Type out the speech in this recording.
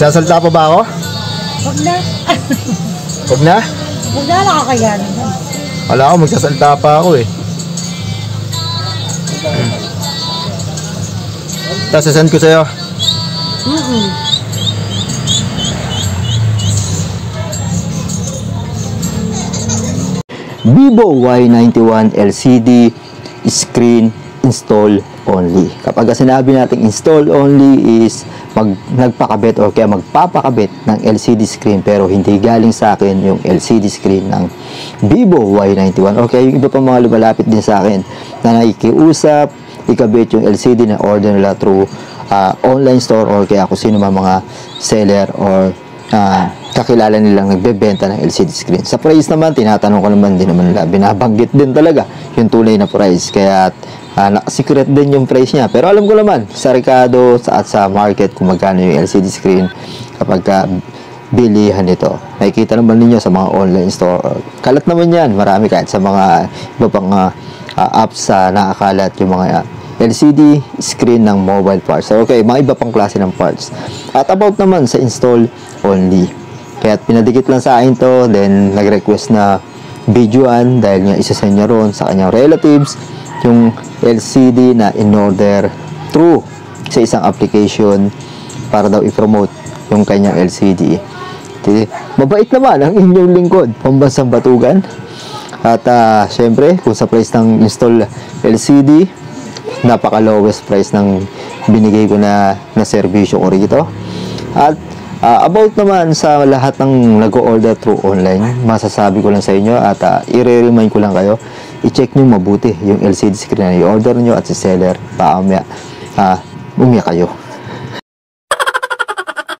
Magsasalta pa ba ako? Huwag na. Huwag na? Huwag na, nakakayanin. Wala ako, magsasalta pa ako eh. Tapos sasend ko sa'yo. Vivo Y91 LCD screen install only. Kapag sinabi natin install only is nagpakabit o kaya magpapakabit ng LCD screen pero hindi galing sa akin yung LCD screen ng Vivo Y91. Okay, yung iba pang mga lumalapit din sa akin na nakikiusap, ikabit yung LCD na order nila through online store or kaya kung sino mga seller or kakilala nilang nagbebenta ng LCD screen. Sa price naman, tinatanong ko naman din naman nila. Binabanggit din talaga yung tunay na price. Kaya secret din yung price niya. Pero alam ko naman sa Ricardo at sa market kung magkano yung LCD screen kapag bilihan ito. Nakikita naman ninyo sa mga online store. Kalat naman yan. Marami kahit sa mga iba pang apps nakakalat yung mga LCD screen ng mobile parts. So, okay, mga iba pang klase ng parts. At about naman sa install only. Kaya pinadikit lang sa akin to, then nag-request na videoan dahil nga isasend niya ron sa kanyang relatives yung LCD na in-order through sa isang application para daw i-promote yung kanyang LCD. Mabait naman ang inyong lingkod, pambansang batugan. At syempre, kung sa price ng install LCD, napaka lowest price ng binigay ko na serbisyo ko rito. At about naman sa lahat ng nag-order through online, masasabi ko lang sa inyo at i-remind ko lang kayo, i-check nyo mabuti yung LCD screen na i-order nyo at si seller, paamya umiyak kayo.